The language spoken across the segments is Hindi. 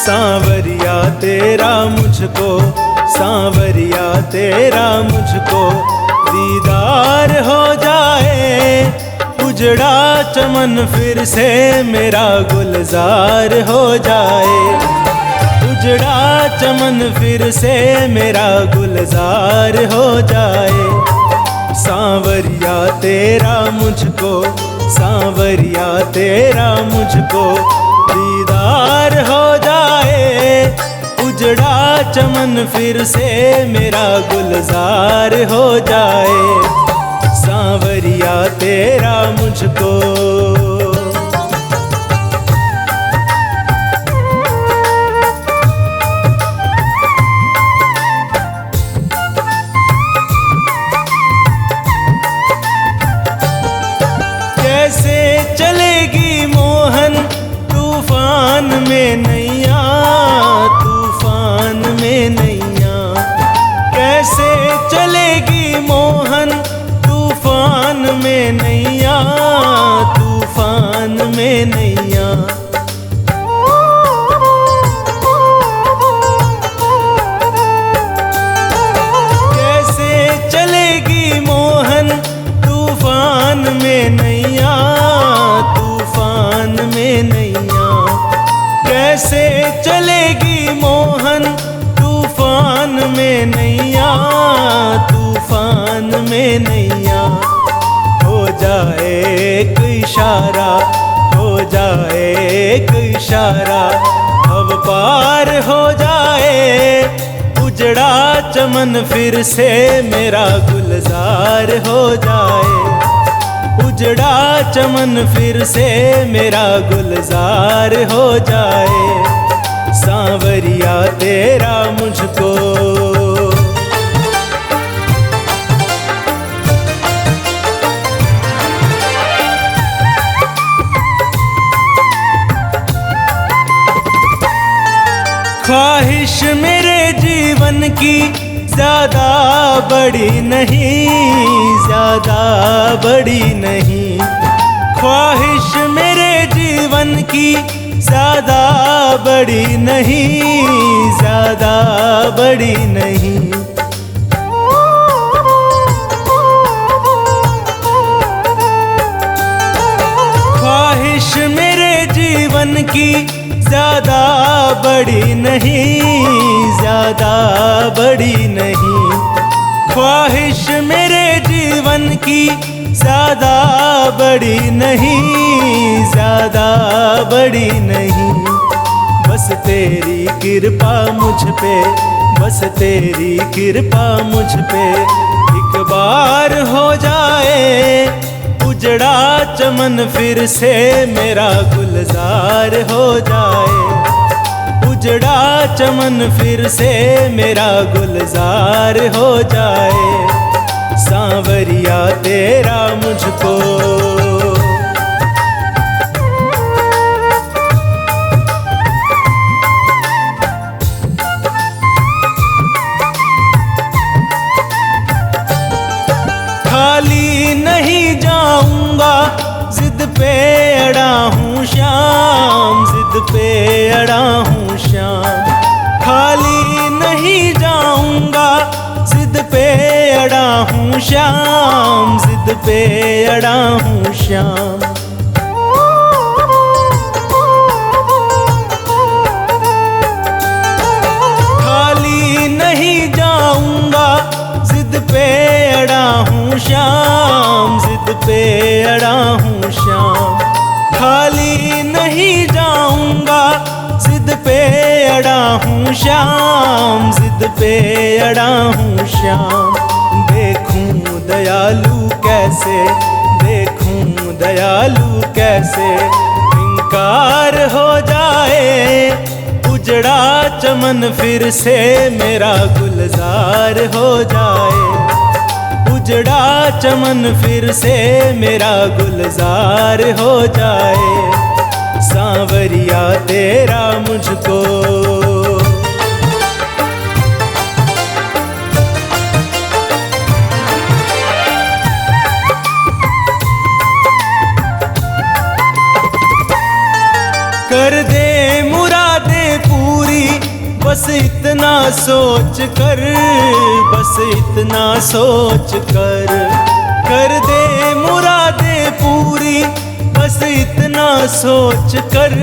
सांवरिया तेरा मुझको, सांवरिया तेरा मुझको दीदार हो जाए। उजड़ा चमन फिर से मेरा गुलजार हो जाए। उजड़ा चमन फिर से मेरा गुलजार हो जाए। सांवरिया तेरा मुझको, सांवरिया तेरा मुझको दीदार हो जाए। उजड़ा चमन फिर से मेरा गुलजार हो जाए। सांवरिया तेरा मुझको। कैसे चलेगी मोहन तूफान में नैया, तूफान में नैया। कैसे चलेगी मोहन तूफान में नैया, तूफान में नैया। कैसे चलेगी मोहन तूफान में नैया, तूफान में नैया। कैसे चलेगी मोहन तूफान में नैया, तूफान में नैया। हो जाए एक इशारा, हो जाए एक इशारा, अब पार हो जाए। उजड़ा चमन फिर से मेरा गुलजार हो जाए। उजड़ा चमन फिर से मेरा गुलजार हो जाए। सांवरिया तेरा मुझको। ख्वाहिश मेरे जीवन की ज्यादा बड़ी नहीं, ज्यादा बड़ी नहीं। ख्वाहिश मेरे जीवन की ज्यादा बड़ी नहीं, ज्यादा बड़ी नहीं। ख्वाहिश मेरे जीवन की ज्यादा बड़ी नहीं, ज्यादा बड़ी नहीं। ख्वाहिश मेरे जीवन की ज्यादा बड़ी नहीं, ज्यादा बड़ी नहीं। बस तेरी कृपा मुझ पे, बस तेरी कृपा मुझ पे एक बार हो जाए। उजड़ा चमन फिर से मेरा गुलजार हो जाए। उजड़ा चमन फिर से मेरा गुलजार हो जाए। सांवरिया तेरा मुझको। खाली नहीं जाऊंगा, जिद पे अड़ा हूँ श्याम, जिद पे अड़ा हूँ श्याम। खाली नहीं जाऊंगा, जिद पे अड़ा हूँ श्याम, जिद पे अड़ा हूँ श्याम। खाली नहीं जाऊंगा, जिद पे अड़ा हूँ श्याम, जिद पे अड़ा हूँ श्याम। खाली नहीं जाऊंगा, जिद पे अड़ा हूँ श्याम, जिद पे अड़ा हूँ श्याम। देखूं दयालु कैसे, देखूं दयालु कैसे इनकार हो जाए। उजड़ा चमन फिर से मेरा गुलजार हो जाए। उजड़ा चमन फिर से मेरा गुलजार हो जाए। सांवरिया तेरा मुझको। कर दे मुरादे पूरी बस इतना सोच कर, बस इतना सोच कर दे मुरादें पूरी। बस इतना सोच कर,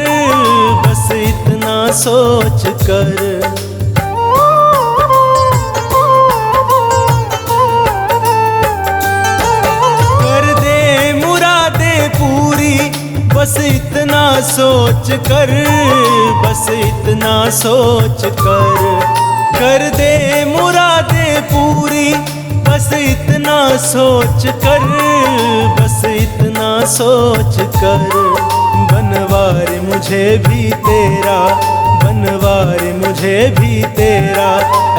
बस इतना सोच कर दे मुरादें पूरी। बस इतना सोच कर, बस इतना सोच कर दे मुरादें पूरी। बस इतना सोच कर, बस इतना सोच कर। बनवार मुझे भी तेरा, बनवार मुझे भी तेरा,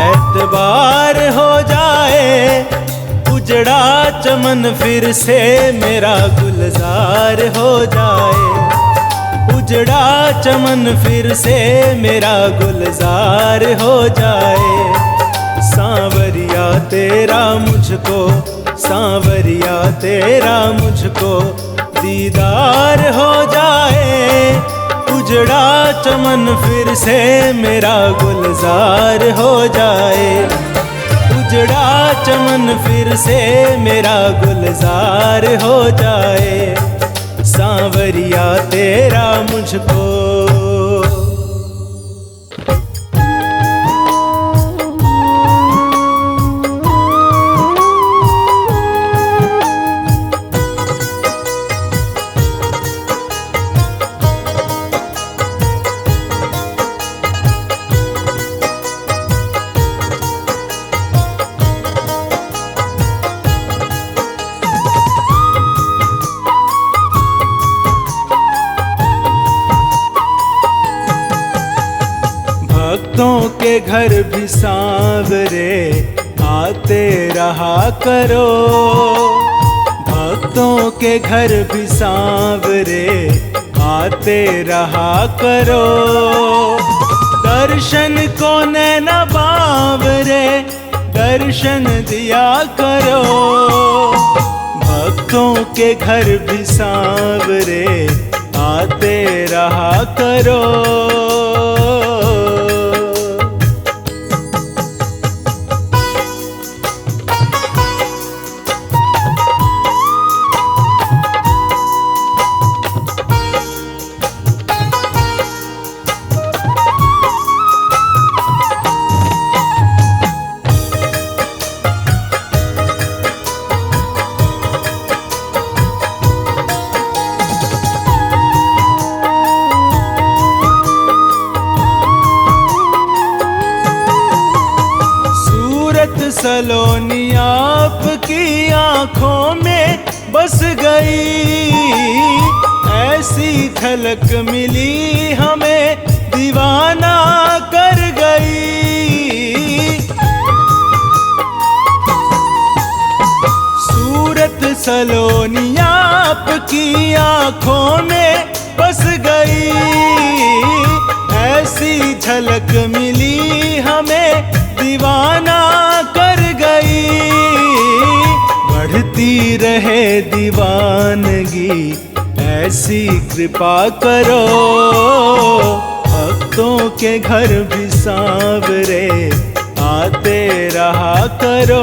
एतबार हो जाए। उजड़ा चमन फिर से मेरा गुलजार हो जाए। उजड़ा चमन फिर से मेरा गुलजार हो जाए। सांवरिया तेरा मुझको, सांवरिया तेरा मुझको दीदार हो जाए। उजड़ा चमन फिर से मेरा गुलजार हो जाए। उजड़ा चमन फिर से मेरा गुलजार हो जाए। सांवरिया तेरा मुझको। भक्तों के घर भी सांवरे आते रहा करो। भक्तों के घर भी सांवरे आते रहा करो। दर्शन को नैना बावरे दर्शन दिया करो। भक्तों के घर भी सांवरे आते रहा करो। सलोनी आपकी आंखों में बस गई। ऐसी झलक मिली हमें दीवाना कर गई। सूरत सलोनी आपकी आंखों में बस गई। ऐसी झलक मिली हमें दीवाना कर गई। बढ़ती रहे दीवानगी ऐसी कृपा करो। भक्तों के घर भी सांवरे आते रहा करो।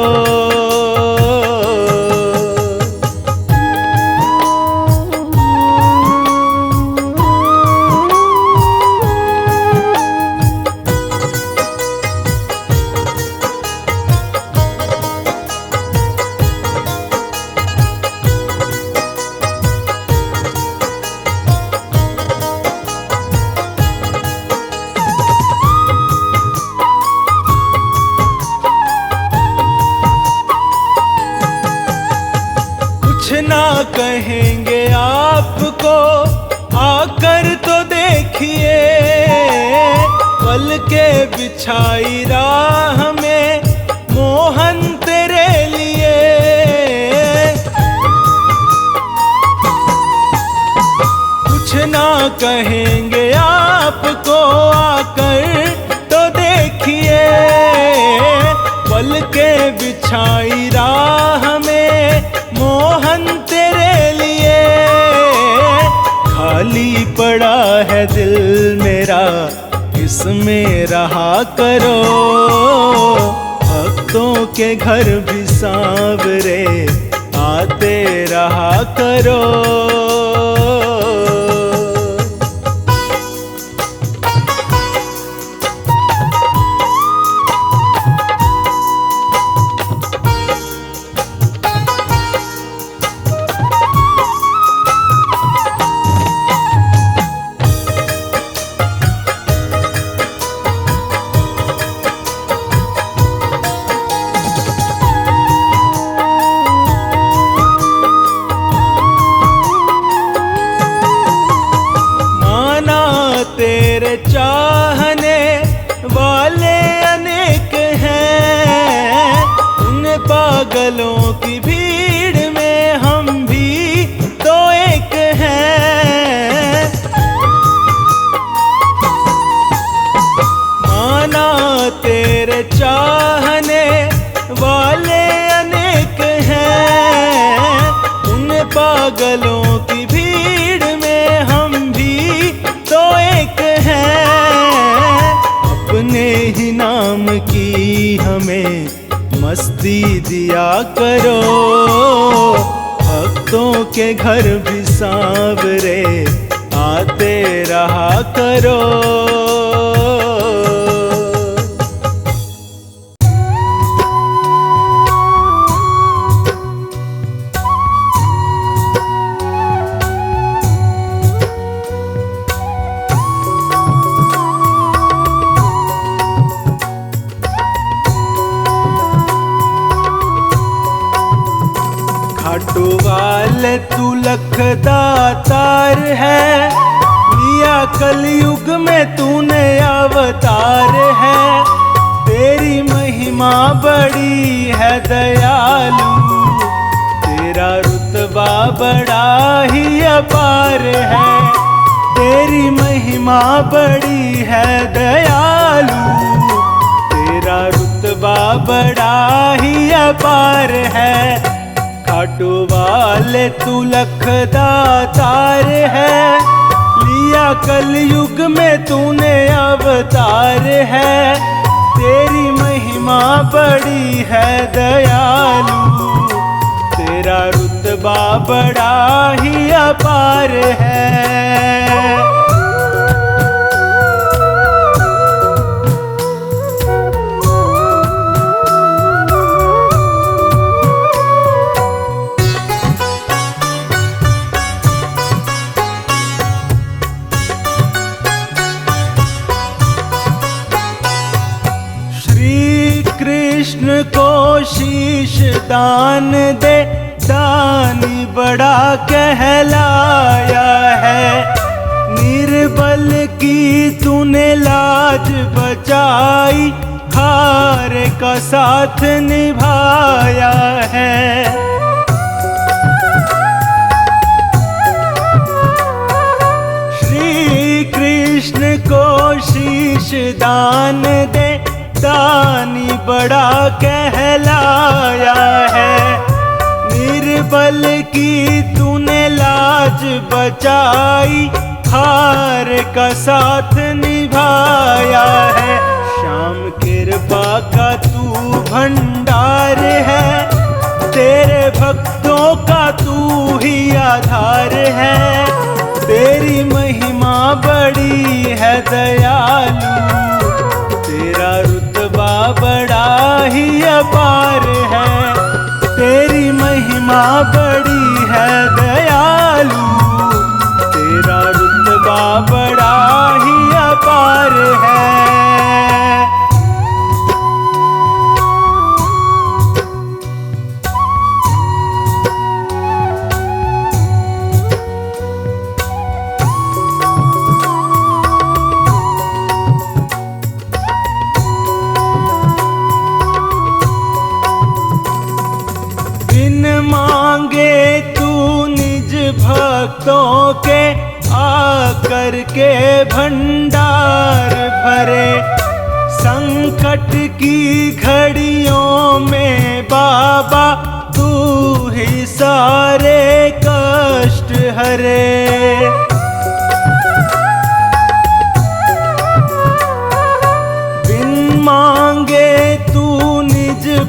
ना कहेंगे आपको आकर तो देखिए। पल के बिछाई राह में मोहन तेरे लिए। कुछ ना कहेंगे आपको आकर तो देखिए। पल के बिछाई राह में मोहन तेरे लिए। खाली पड़ा है दिल मेरा, किस में रहा करो, भक्तों के घर भी सांवरे आते रहा करो। तेरे चाहने वाले अनेक हैं, उन पागलों की भीड़ में हम भी तो एक हैं। माना तेरे चाहने वाले अनेक हैं, उन पागलों की भीड़ में हम भी तो एक हैं। अपने ही नाम की हमें मस्ती दिया करो, भक्तों के घर भी सांवरे आते रहा करो। खाटू वाले तू लखदातार है, लिया कलयुग में तूने अवतार है। तेरी महिमा बड़ी है दयालु, तेरा रुतबा बड़ा ही अपार है। तेरी महिमा बड़ी है दयालु, तेरा रुतबा बड़ा ही अपार है। खाटू वाले तू लखदातार है, लिया कलयुग में तूने अवतार है। तेरी महिमा बड़ी है दयालु, तेरा रुतबा बड़ा ही अपार है। कृष्ण को शीश दान दे, दानी बड़ा कहलाया है। निर्बल की तूने लाज बचाई, हार का साथ निभाया है। श्री कृष्ण को शीश दान दे, दानी बड़ा कहलाया है। निर्बल की तूने लाज बचाई, हार का साथ निभाया है। श्याम कृपा का तू भंडार है, तेरे भक्तों का तू ही आधार है। तेरी महिमा बड़ी है दयालु, तेरा रुतबा बड़ा ही अपार है। तेरी महिमा बड़ी है दयालु, तेरा रुतबा बड़ा ही अपार है। मांगे तू निज भक्तों के, आकर के भंडार भरे। संकट की घड़ियों में बाबा तू ही सारे कष्ट हरे।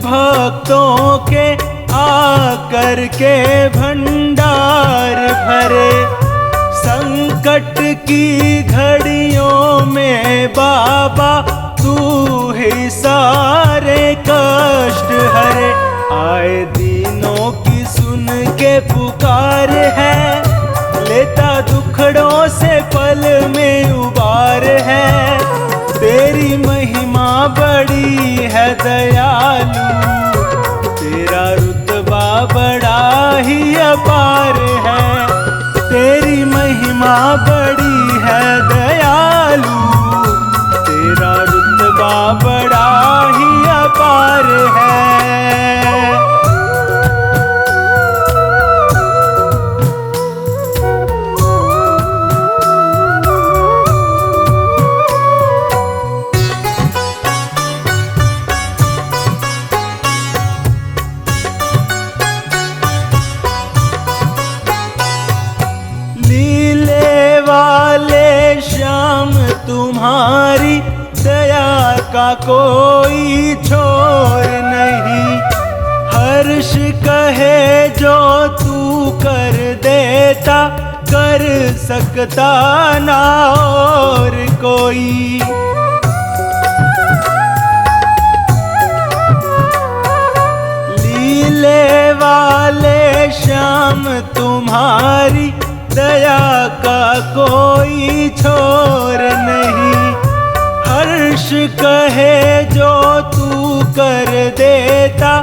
भक्तों के आकर के भंडार भरे। संकट की घड़ियों में बाबा तू ही सारे कष्ट हरे। आए दीनों की सुन के पुकार है, लेता दुखड़ों से पल में उबार है। तेरी महिमा बड़ी है दयालु, तेरा रुतबा बड़ा ही अपार है। तेरी महिमा बड़ी है दयालु, तेरा रुतबा बड़ा ही अपार है। श्याम तुम्हारी दया का कोई छोर नहीं। हर्ष कहे जो तू कर देता, कर सकता ना और कोई। लीले वाले श्याम तुम्हारी दया का कोई छोर नहीं। हर्ष कहे जो तू कर देता,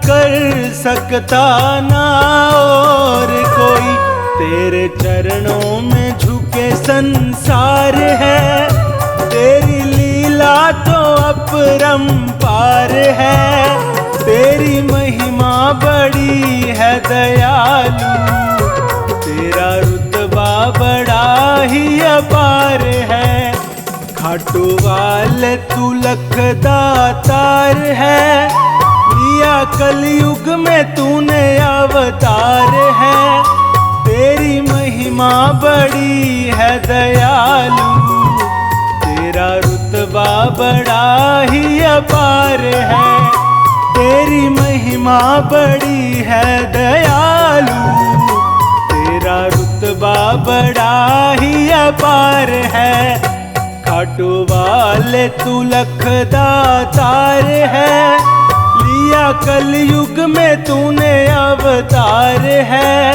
कर सकता ना और कोई। तेरे चरणों में झुके संसार है, तेरी लीला तो अपरंपार है। तेरी महिमा बड़ी है दयालु, तेरा रुतबा बड़ा ही अपार है। खाटू वाले तू लख दातार है, लिया कलयुग में तूने अवतार है। तेरी महिमा बड़ी है दयालु, तेरा रुतबा बड़ा ही अपार है। तेरी महिमा बड़ी है दयालु, तेरा रुतबा बड़ा ही अपार है। खाटू वाले तू लख दातार है, लिया कलयुग में तूने अवतार है।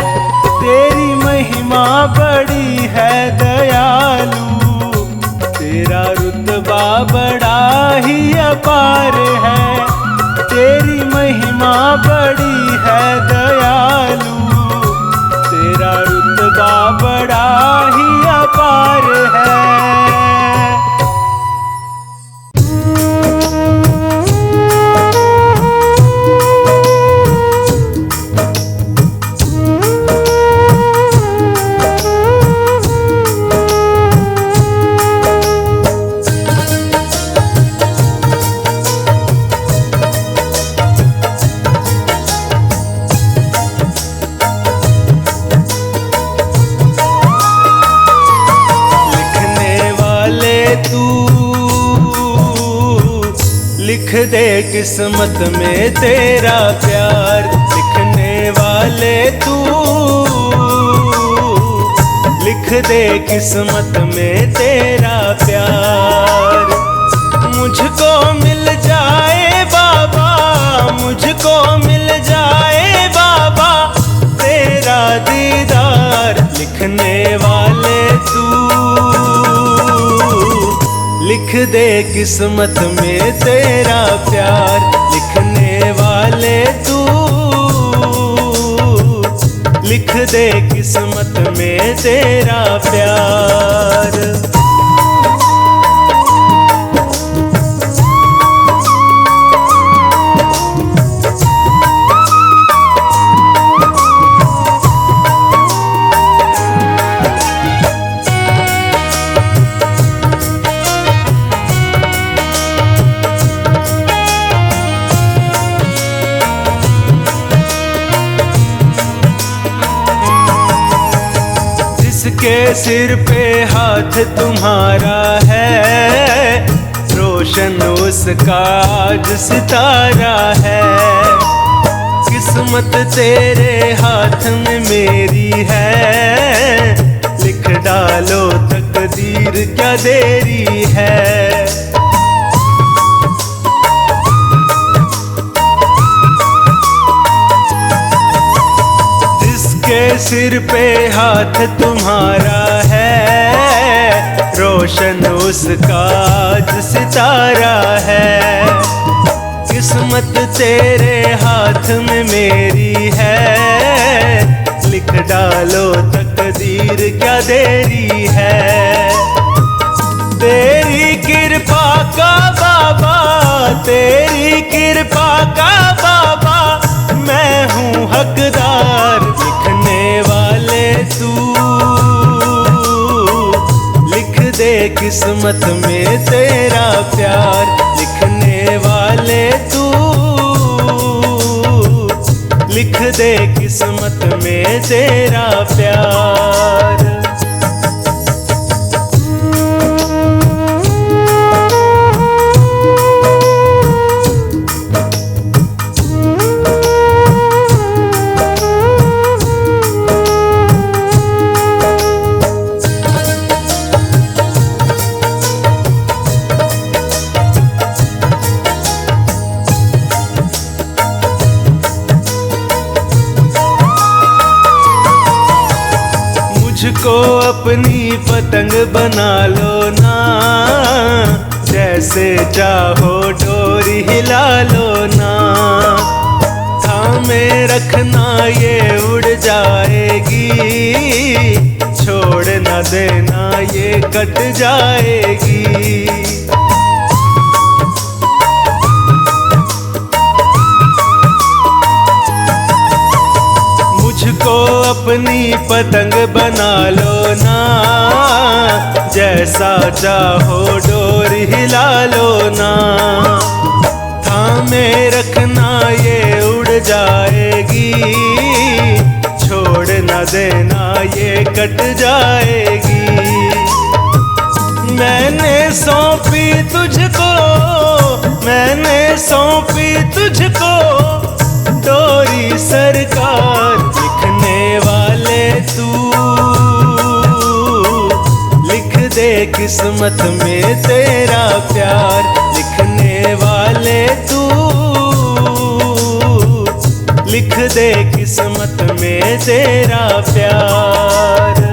तेरी महिमा बड़ी है दयालु, तेरा रुतबा बड़ा ही अपार है। तेरी महिमा बड़ी है दयालु, तेरा रुतबा बड़ा ही अपार है। लिख दे किस्मत में तेरा प्यार, लिखने वाले तू लिख दे किस्मत में तेरा प्यार। मुझको मिल जाए बाबा, मुझको मिल जाए बाबा तेरा दीदार। लिखने वाले तू लिख दे किस्मत में तेरा प्यार, लिखने वाले तू लिख दे किस्मत में तेरा प्यार। जिसके सिर पे हाथ तुम्हारा है, रोशन उसका आज सितारा है। किस्मत तेरे हाथ में मेरी है, लिख डालो तकदीर क्या देरी है। जिसके सिर पे हाथ तुम्हारा है, रोशन उसका आज सितारा है। किस्मत तेरे हाथ में मेरी है, लिख डालो तकदीर क्या देरी है। तेरी कृपा का बाबा, तेरी कृपा का बाबा, मैं हूँ हकदार। लिखने वाले तू, लिख दे किस्मत में तेरा प्यार। लिखने वाले तू, लिख दे किस्मत में तेरा प्यार। मुझको अपनी पतंग बना लो ना, जैसे चाहो डोरी हिला लो ना। थामे रखना ये उड़ जाएगी, छोड़ न देना ये कट जाएगी। मुझको अपनी पतंग बना लो ना, जैसा चाहो डोर हिला लो ना। थामे रखना ये उड़ जाएगी, छोड़ न देना ये कट जाएगी। मैंने सौंपी तुझको, मैंने सौंपी तुझको डोरी सरकार। लिखने वाले तू, लिख दे किस्मत में तेरा प्यार। लिखने वाले तू, लिख दे किस्मत में तेरा प्यार।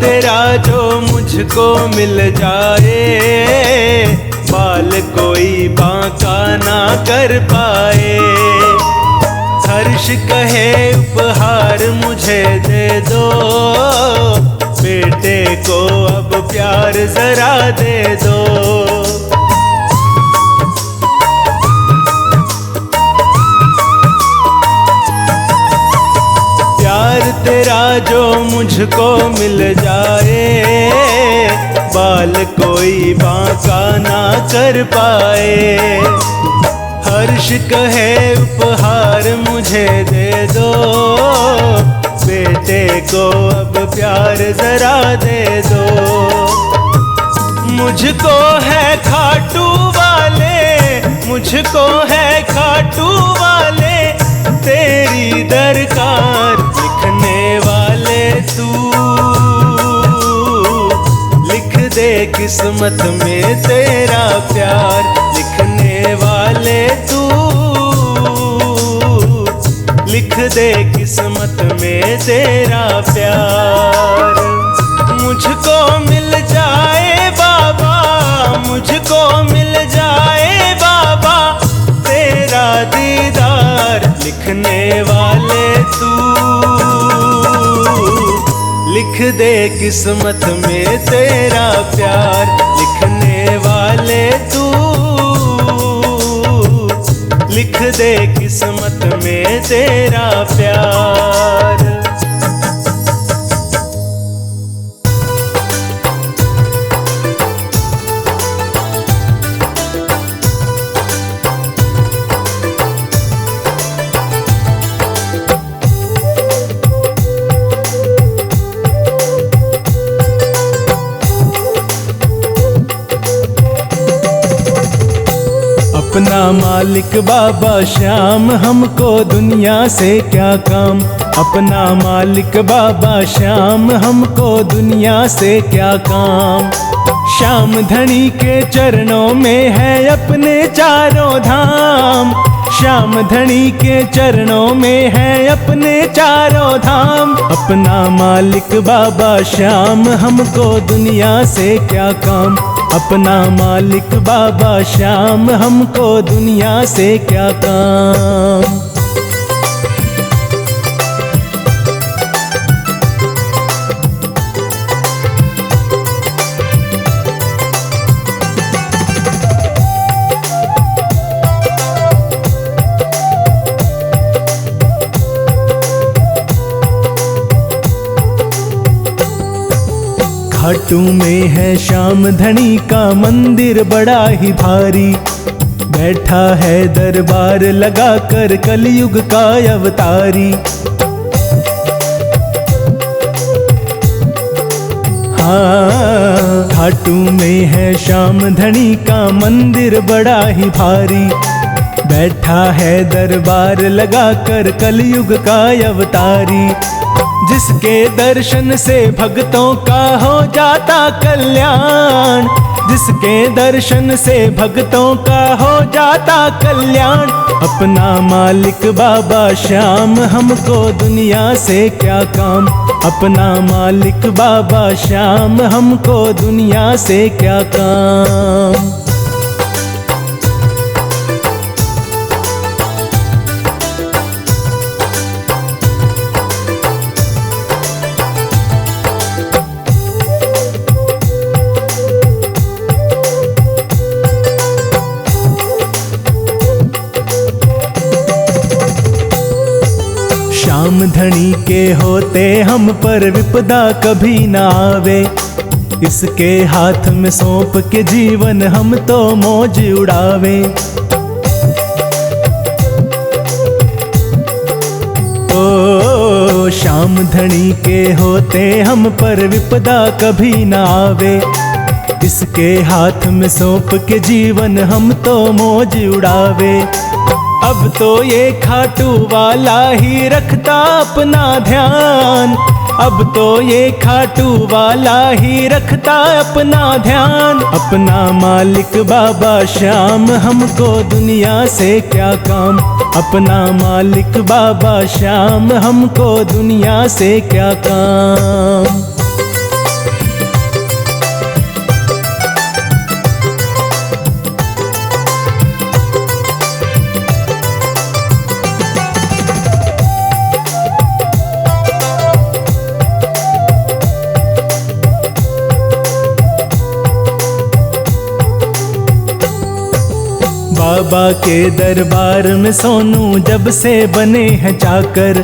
तेरा जो मुझको मिल जाए, बाल कोई बांका ना कर पाए। हर्ष कहे उपहार मुझे दे दो, बेटे को अब प्यार जरा दे दो। तेरा जो मुझको मिल जाए, बाल कोई बांका ना कर पाए। हर्ष कहे उपहार मुझे दे दो, बेटे को अब प्यार जरा दे दो। मुझको है खाटू वाले, मुझको है खाटू वाले तेरी दरकार। लिखने वाले तू, लिख दे किस्मत में तेरा प्यार। लिखने वाले तू, लिख दे किस्मत में तेरा प्यार। मुझको मिल जाए बाबा, मुझको मिल जाए बाबा तेरा दीदार। लिखने वाले तू, लिख दे किस्मत में तेरा प्यार। लिखने वाले तू, लिख दे किस्मत में तेरा प्यार। अपना मालिक बाबा श्याम, हमको दुनिया से क्या काम। अपना मालिक बाबा श्याम, हमको दुनिया से क्या काम। श्याम धनी के चरणों में है अपने चारों धाम। श्याम धनी के चरणों में है अपने चारों धाम। अपना मालिक बाबा श्याम, हमको दुनिया से क्या काम। अपना मालिक बाबा श्याम, हमको दुनिया से क्या काम। खाटू में है श्याम धनी का मंदिर बड़ा ही भारी। बैठा है दरबार लगा कर कलयुग का अवतारी। हाँ, खाटू में है श्याम धनी का मंदिर बड़ा ही भारी। बैठा है दरबार लगा कर कलयुग का अवतारी। जिसके दर्शन से भक्तों का हो जाता कल्याण। जिसके दर्शन से भक्तों का हो जाता कल्याण। अपना मालिक बाबा श्याम, हमको दुनिया से क्या काम। अपना मालिक बाबा श्याम, हमको दुनिया से क्या काम। श्याम धनी के होते हम पर विपदा कभी न आवे। इसके हाथ में सौंप के जीवन हम तो मौज उड़ावे। ओ श्याम धनी के होते हम पर विपदा कभी न आवे। इसके हाथ में सौंप के जीवन हम तो मौज उड़ावे। अब तो ये खाटू वाला ही रखता अपना ध्यान। अब तो ये खाटू वाला ही रखता अपना ध्यान। अपना मालिक बाबा श्याम, हमको दुनिया से क्या काम। अपना मालिक बाबा श्याम, हमको दुनिया से क्या काम। बाबा के दरबार में सोनू जब से बने हैं चाकर।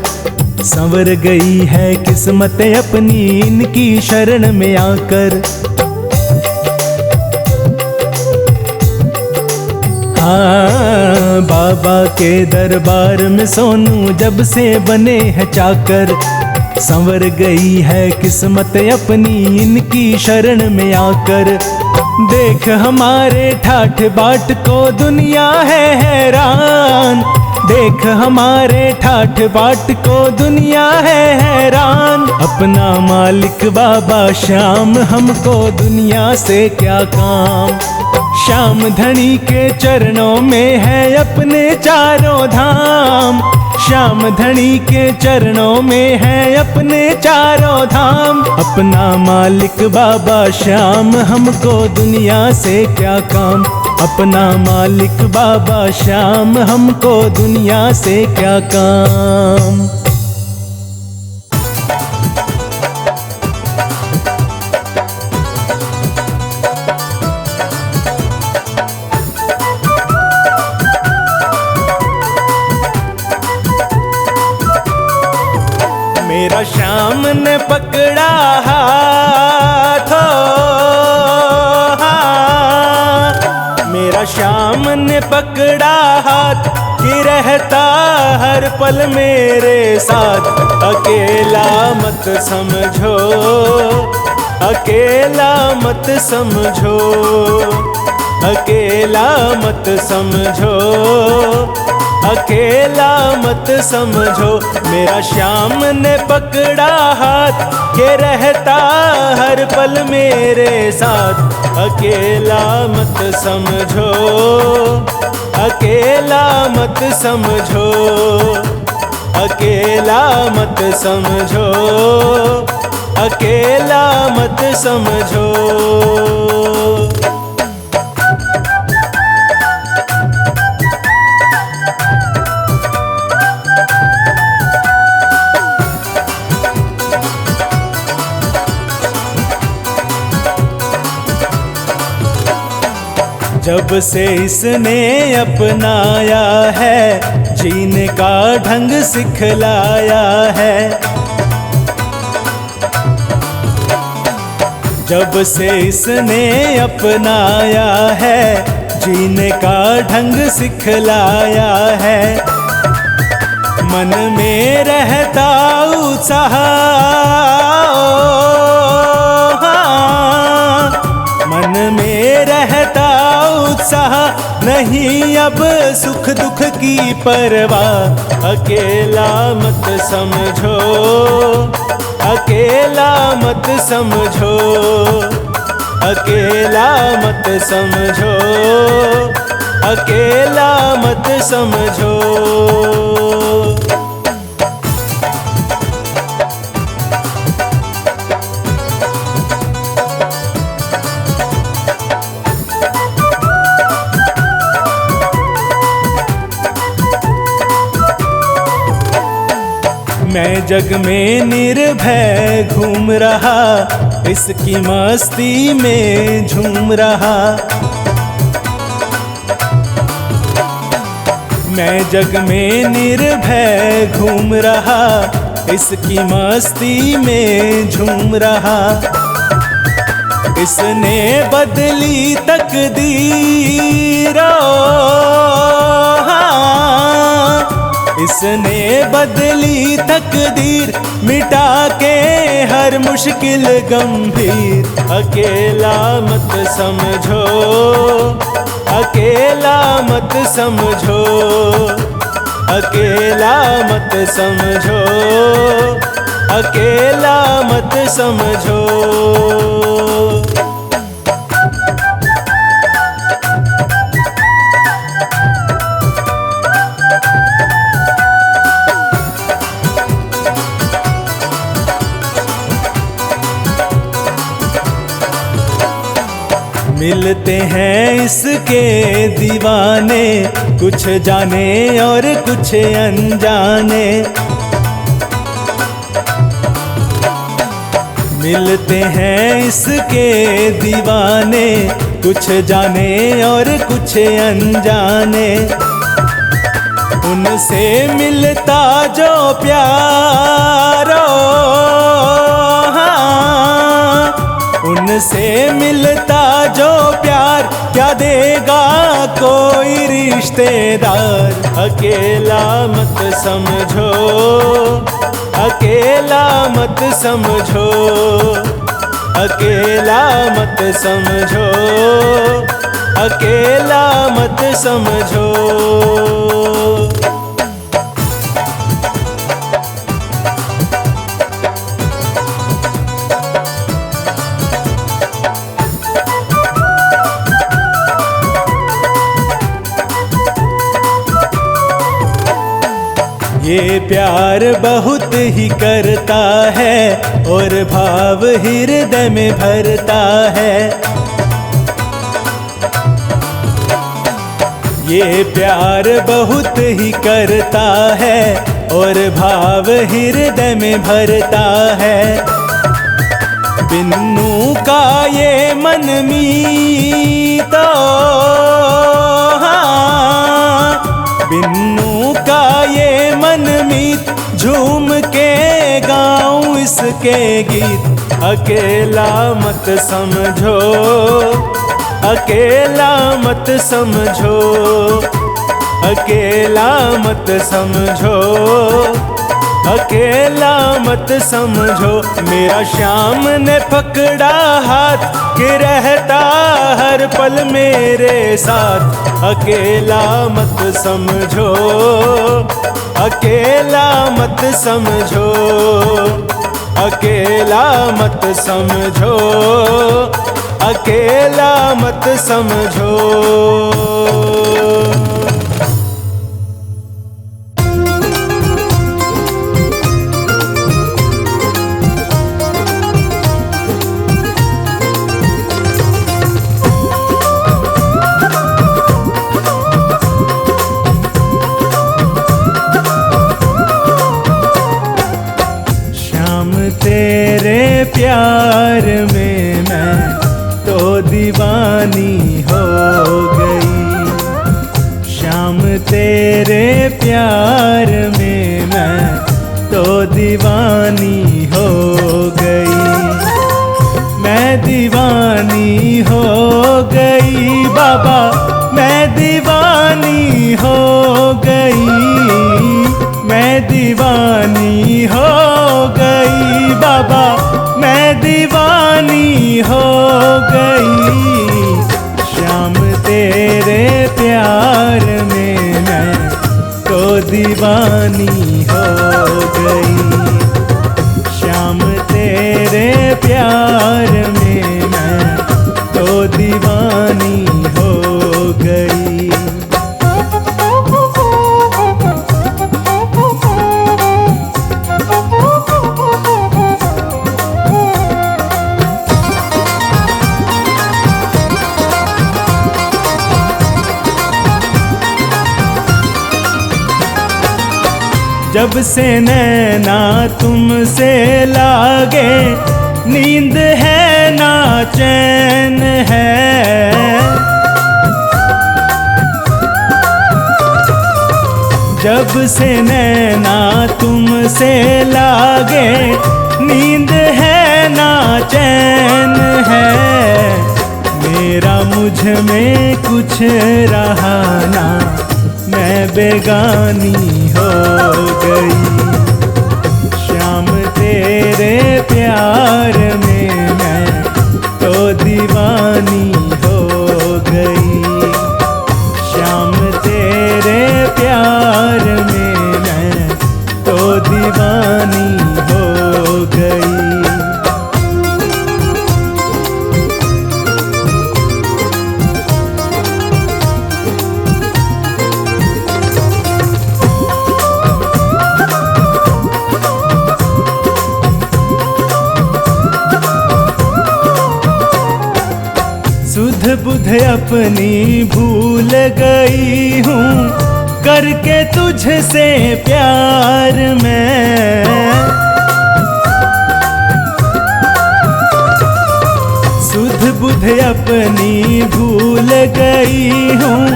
संवर गई है किस्मत अपनी इनकी शरण में आकर। हाँ, बाबा के दरबार में सोनू जब से बने हैं चाकर। संवर गई है किस्मत अपनी इनकी शरण में आकर। देख हमारे ठाठ बाट को दुनिया है हैरान। देख हमारे ठाठ बाट को दुनिया है हैरान। अपना मालिक बाबा श्याम, हमको दुनिया से क्या काम। श्याम धनी के चरणों में है अपने चारों धाम। श्याम धनी के चरणों में है अपने चारों धाम। अपना मालिक बाबा श्याम, हमको दुनिया से क्या काम। अपना मालिक बाबा श्याम, हमको दुनिया से क्या काम। मेरा श्याम ने पकड़ा हाथ, मेरा श्याम ने पकड़ा हाथ कि रहता हर पल मेरे साथ। अकेला मत समझो, अकेला मत समझो, अकेला मत समझो, अकेला मत समझो। मेरा श्याम ने पकड़ा हाथ के रहता हर पल मेरे साथ। अकेला मत समझो, अकेला मत समझो, अकेला मत समझो, अकेला मत समझो। जब से इसने अपनाया है, जीने का ढंग सिखलाया है। जब से इसने अपनाया है, जीने का ढंग सिखलाया है। मन में रहता उत्साह, मन में रहता उत्साह, नहीं अब सुख दुख की परवाह। अकेला मत समझो, अकेला मत समझो, अकेला मत समझो, अकेला मत समझो। मैं जग में निर्भय घूम रहा, इसकी मस्ती में झूम रहा। मैं जग में निर्भय घूम रहा, इसकी मस्ती में झूम रहा। इसने बदली तकदीर, इसने बदली तकदीर, मिटा के हर मुश्किल गंभीर। अकेला मत समझो, अकेला मत समझो, अकेला मत समझो, अकेला मत समझो। मिलते हैं इसके दीवाने, कुछ जाने और कुछ अनजाने। मिलते हैं इसके दीवाने, कुछ जाने और कुछ अनजाने। उनसे मिलता जो प्यारो, उनसे मिलता जो प्यार, क्या देगा कोई रिश्तेदार। अकेला मत समझो, अकेला मत समझो, अकेला मत समझो, अकेला मत समझो। ये प्यार बहुत ही करता है और भाव हृदय में भरता है। ये प्यार बहुत ही करता है और भाव हृदय में भरता है। बिन्नू का ये मन मीतो, बिन्नू का ये मन मीत, झूम के गाँव के गीत। अकेला मत समझो, अकेला मत समझो, अकेला मत समझो, अकेला मत समझो। मेरा श्याम ने पकड़ा हाथ कि रहता हर पल मेरे साथ। अकेला मत समझो, अकेला मत समझो, अकेला मत समझो, अकेला मत समझो। तेरे प्यार में मैं तो दीवानी हो गई। शाम तेरे प्यार में मैं तो दीवानी हो गई। मैं दीवानी हो गई बाबा, मैं दीवानी हो गई। मैं दीवानी हो गई बाबा, मैं दीवानी हो गई। श्याम तेरे प्यार में मैं तो दीवानी हो गई। श्याम तेरे प्यार में मैं तो दीवानी हो गई। जब से नैना तुमसे लागे, नींद है ना चैन है। जब से नैना तुमसे लागे, नींद है ना चैन है। मेरा मुझ में कुछ रहा ना, मैं बेगानी हो गई। श्याम तेरे प्यार में मैं तो दीवानी हो गई। श्याम तेरे प्यार में मैं तो दीवानी हो गई। सुध बुध अपनी भूल गई हूँ, करके तुझसे प्यार में। सुध बुध अपनी भूल गई हूँ,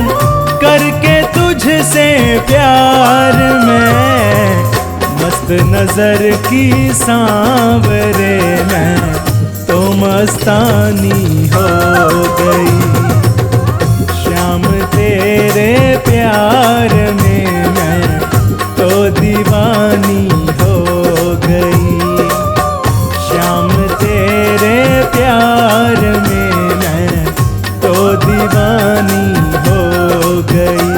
करके तुझसे प्यार में। मस्त नजर की सांवरे मैं तो मस्तानी हो गई। श्याम तेरे प्यार में मैं तो दीवानी हो गई। श्याम तेरे प्यार में मैं तो दीवानी हो गई।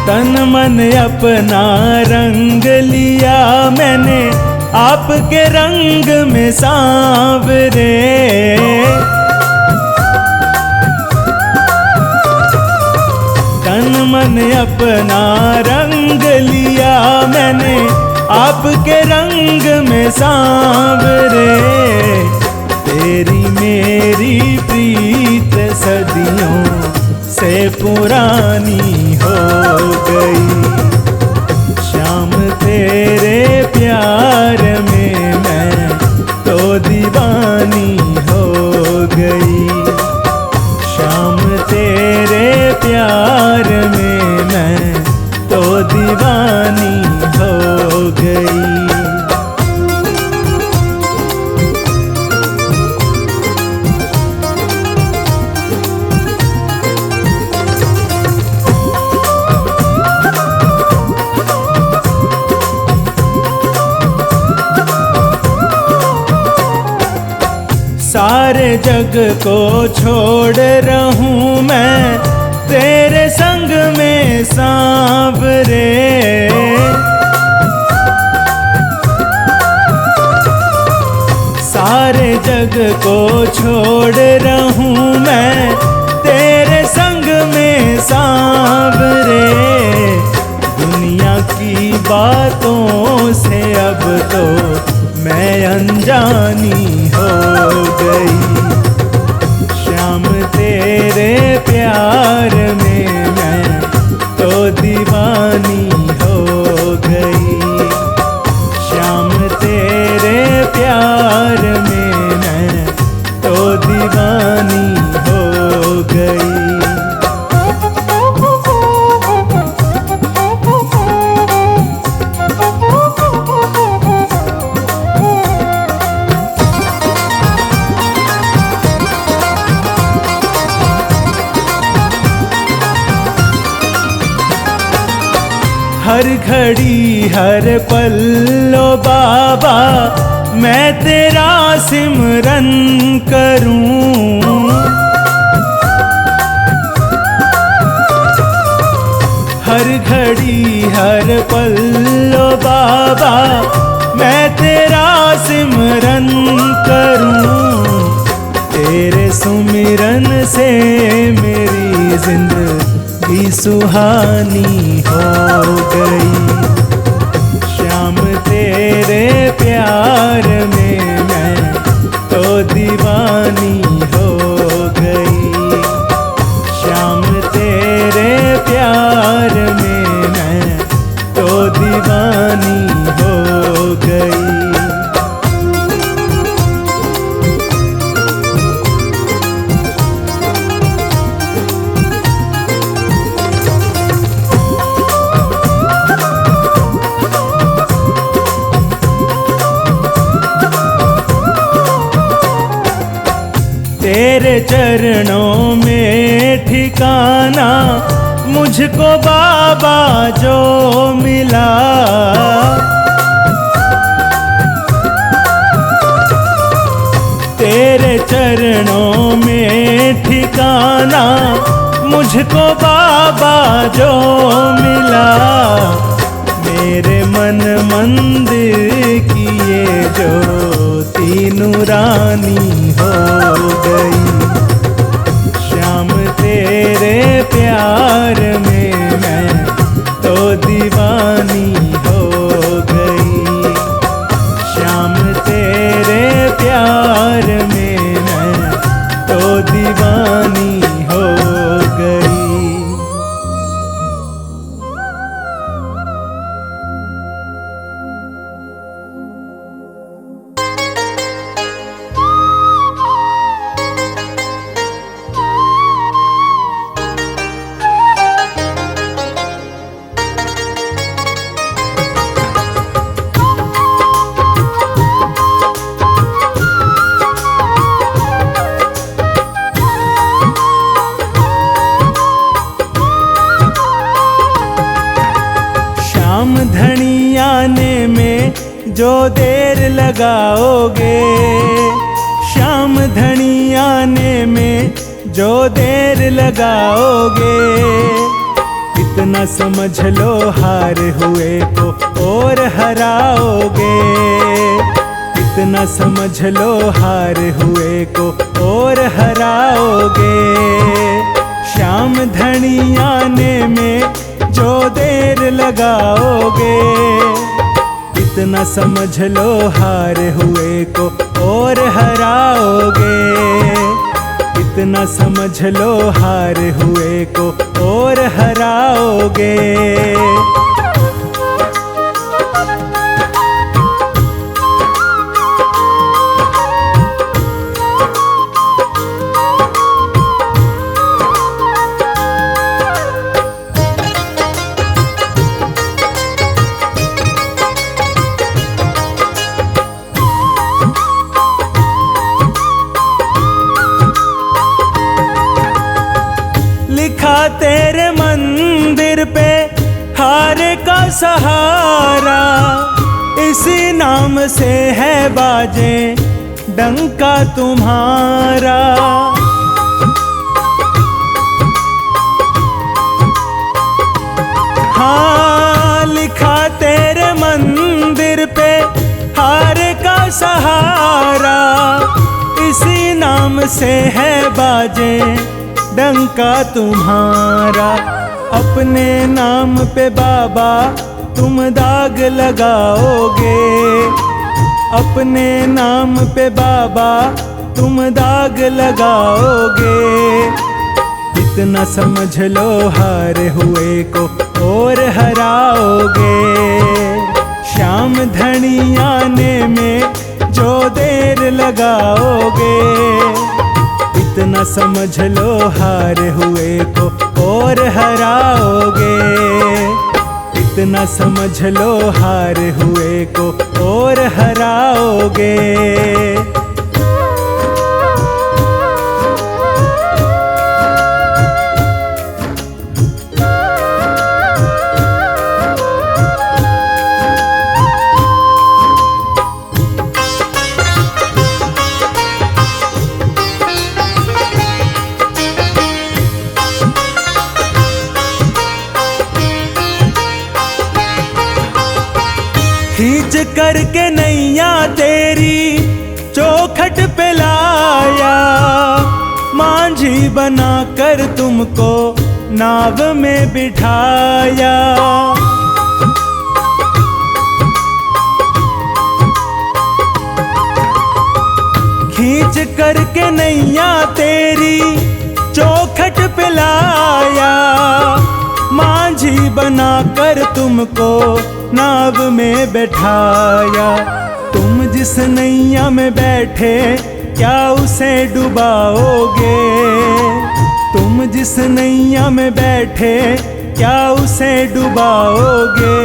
तन मन अपना रंग लिया मैंने, आपके रंग में सांवरे। तन मन अपना रंग लिया मैंने, आपके रंग में सांवरे। तेरी मेरी प्रीत सदियों से पुरानी हो गई। श्याम तेरे सारे जग को छोड़ रहूं मैं तेरे संग में सांवरे। सारे जग को छोड़ रहूं मैं तेरे संग में सांवरे। दुनिया की बातों से अब तो मैं अनजानी हो गई। श्याम तेरे प्यार में मैं तो दीवानी हो गई। श्याम तेरे प्यार में मैं तो दीवानी हो गई। हर घड़ी हर पल्लो बाबा मैं तेरा सिमरन करूं। हर घड़ी हर पल्लो बाबा मैं तेरा सिमरन करूं। तेरे सुमिरन से मेरी जिंदगी सुहानी हो गई। श्याम तेरे प्यार में मैं तो दीवानी हो गई। श्याम तेरे प्यार में मैं तो दीवानी हो गई। तेरे चरणों में ठिकाना मुझको बाबा जो मिला। तेरे चरणों में ठिकाना मुझको बाबा जो मिला। मेरे मन मंदिर की ये ज्योति नूरानी हो गई। श्याम तेरे प्यार में मैं तो दीवानी हो गई। श्याम तेरे प्यार में मैं तो दीवानी हो गई। श्याम धनी आने में जो देर लगाओगे। श्याम धनी आने में जो देर लगाओगे। इतना समझ लो हार हुए को और हराओगे। इतना समझ लो हार हुए को और हराओगे। श्याम धनी आने में जो देर लगाओगे। इतना समझ लो हार हुए को और हराओगे। इतना समझ लो हार हुए को और हराओगे। लिखा तेरे मंदिर पे हार का सहारा। इसी नाम से है बाजे डंका तुम्हारा। हाँ, लिखा तेरे मंदिर पे हार का सहारा, इसी नाम से है बाजे डंका तुम्हारा। अपने नाम पे बाबा तुम दाग लगाओगे, अपने नाम पे बाबा तुम दाग लगाओगे। इतना समझ लो हारे हुए को और हराओगे। श्याम धनी आने में जो देर लगाओगे, इतना समझ लो हारे हुए को और हराओगे। इतना समझ लो हारे हुए को और हराओगे। खींच करके नैया तेरी चौखट पे लाया, मांझी बना कर तुमको नाव में बिठाया। खींच करके नैया तेरी चौखट पे लाया, मांझी बना कर तुमको नाव में बैठाया। तुम जिस नैया में बैठे क्या उसे डुबाओगे, तुम जिस नैया में बैठे क्या उसे डुबाओगे।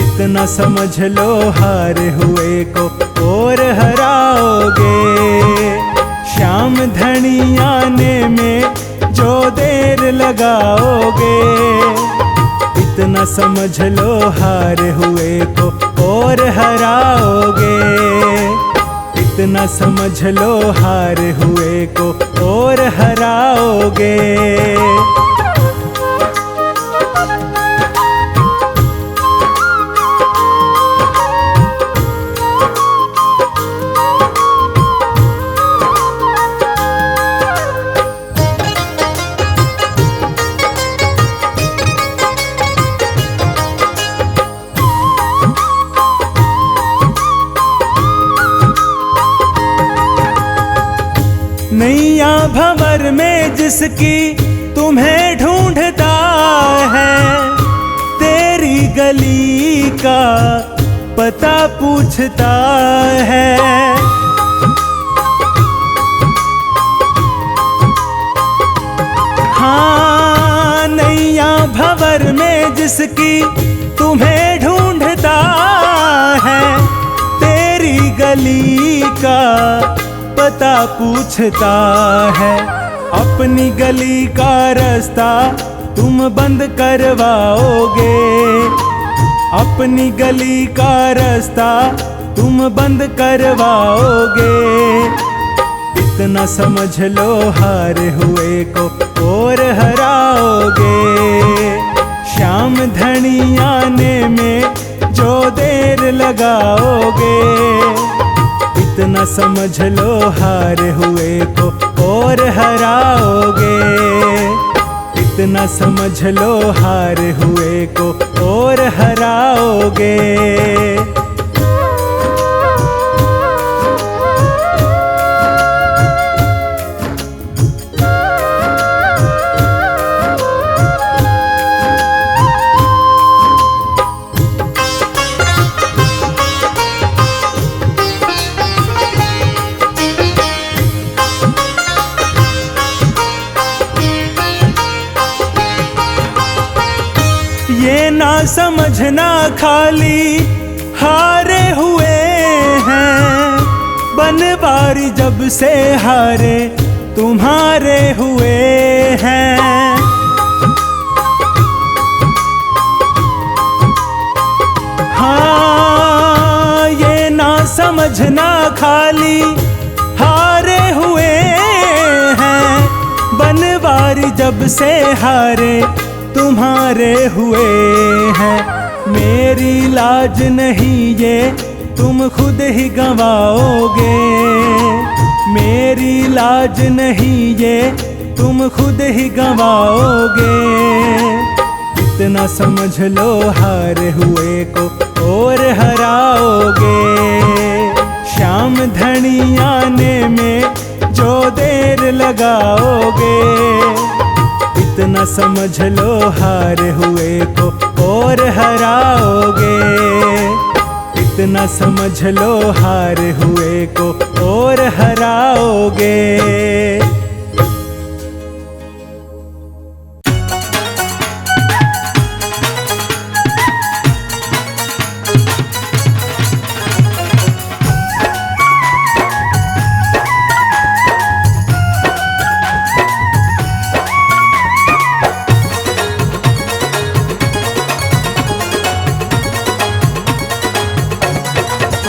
इतना समझ लो हारे हुए को और हराओगे। श्याम धनी आने में जो देर लगाओगे, इतना समझ लो हारे हुए को और हराओगे। इतना समझ लो हारे हुए को और हराओगे। नैया भंवर में जिसकी तुम्हें ढूंढता है, तेरी गली का पता पूछता है। हाँ, नैया भंवर में जिसकी तुम्हें ढूंढता है, तेरी गली का पता पूछता है। अपनी गली का रास्ता तुम बंद करवाओगे, अपनी गली का रास्ता तुम बंद करवाओगे। इतना समझ लो हारे हुए को और हराओगे। श्याम धनी आने में जो देर लगाओगे, इतना समझ लो हारे हुए को और हराओगे। इतना समझ लो हारे हुए को और हराओगे। ये ना समझना खाली हारे हुए हैं, बनवारी जब से हारे तुम्हारे हुए हैं। हाँ, ये ना समझना खाली हारे हुए हैं, बनवारी जब से हारे तुम्हारे हुए हैं। मेरी लाज नहीं ये तुम खुद ही गंवाओगे, मेरी लाज नहीं ये तुम खुद ही गंवाओगे। इतना समझ लो हारे हुए को और हराओगे। श्याम धनी आने में जो देर लगाओगे, इतना समझ लो हारे हुए को और हराओगे। इतना समझ लो हारे हुए को और हराओगे।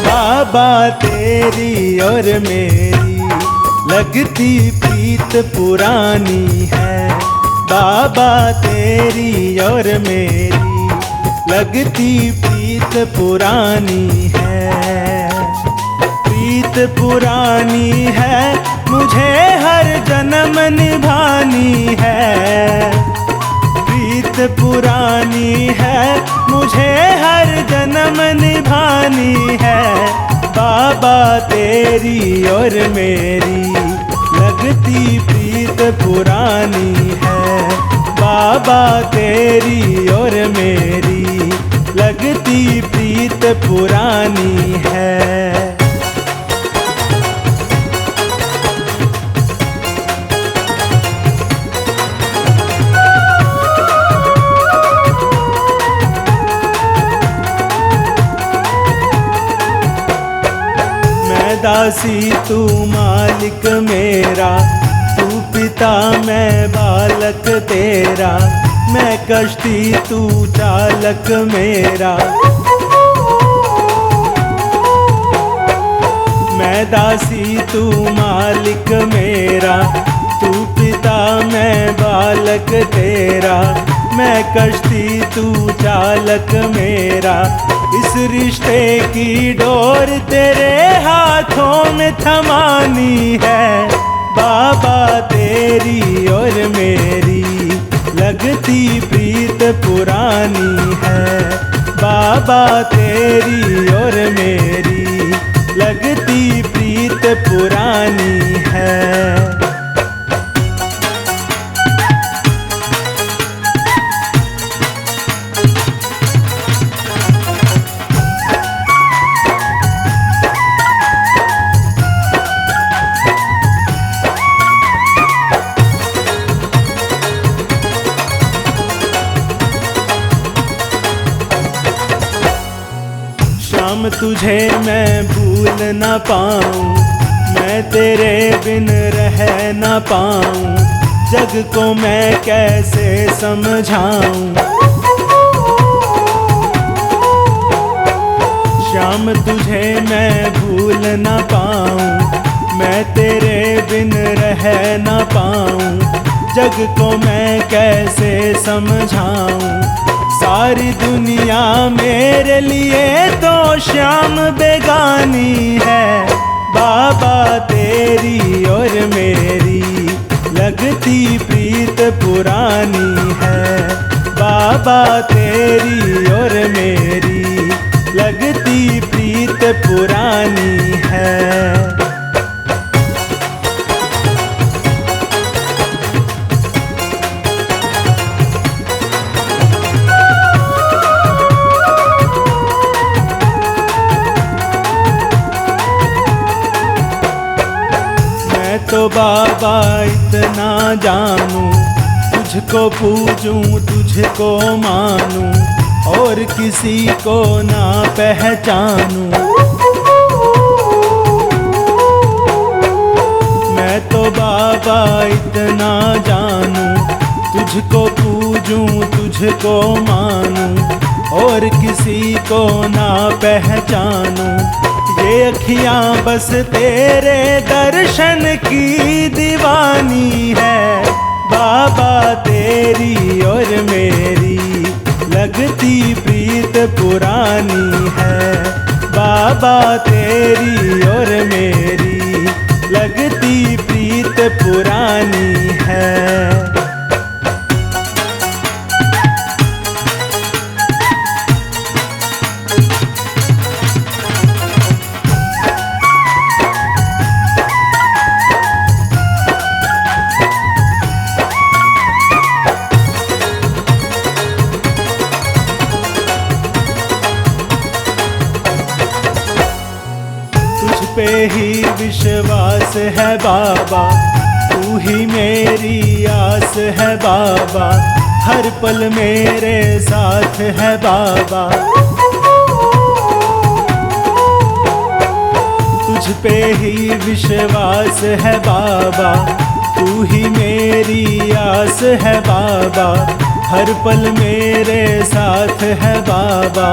बाबा तेरी और मेरी लगती प्रीत पुरानी है, बाबा तेरी और मेरी लगती प्रीत पुरानी है। प्रीत पुरानी है मुझे हर जन्म निभानी है, प्रीत पुरानी है मुझे हर जन्म निभानी है। बाबा तेरी और मेरी लगती प्रीत पुरानी है, बाबा तेरी और मेरी लगती प्रीत पुरानी है। दासी तू मालिक मेरा, तू पिता मैं बालक तेरा, मैं कश्ती तू चालक मेरा। मैं दासी तू मालिक मेरा, तू पिता मैं बालक तेरा, मैं कश्ती तू चालक मेरा। इस रिश्ते की डोर तेरे हाथों में थमानी है, बाबा तेरी और मेरी लगती प्रीत पुरानी है, बाबा तेरी और मेरी लगती प्रीत पुरानी है। श्याम तुझे मैं भूल न पाऊं, मैं तेरे बिन रह न पाऊं, जग को मैं कैसे समझाऊं। श्याम तुझे मैं भूल न पाऊं, मैं तेरे बिन रह न पाऊं, जग को मैं कैसे समझाऊं। सारी दुनिया मेरे लिए तो श्याम बेगानी है, बाबा तेरी और मेरी लगती प्रीत पुरानी है, बाबा तेरी और मेरी लगती प्रीत पुरानी है। तो बाबा इतना जानूं, तुझको पूजूं तुझको मानूं, और किसी को ना पहचानूं। मैं तो बाबा इतना जानूं, तुझको पूजूं तुझको मानूं, और किसी को ना पहचानूं। ये अखियां बस तेरे दर्शन की दीवानी है। बाबा तेरी और मेरी लगती प्रीत पुरानी है। बाबा तेरी और मेरी लगती प्रीत पुरानी है। पे ही विश्वास है बाबा, तू ही मेरी आस है बाबा, हर पल मेरे साथ है बाबा। तुझ पे ही विश्वास है बाबा, तू ही मेरी आस है बाबा, हर पल मेरे साथ है बाबा।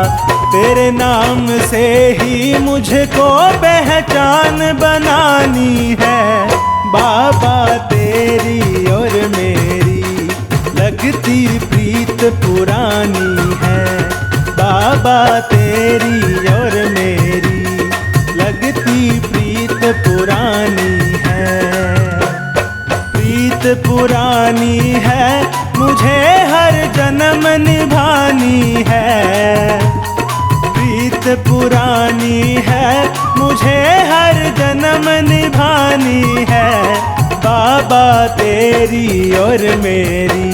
तेरे नाम से ही मुझको पहचान बनानी है। बाबा तेरी और मेरी लगती प्रीत पुरानी है। बाबा तेरी और मेरी लगती प्रीत पुरानी है। प्रीत पुरानी है, मुझे हर जन्म निभानी है। प्रीत पुरानी है, मुझे हर जन्म निभानी है। बाबा तेरी और मेरी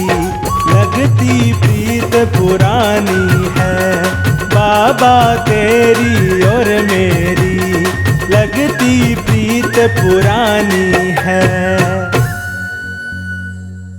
लगती प्रीत पुरानी है। बाबा तेरी और मेरी लगती प्रीत पुरानी है।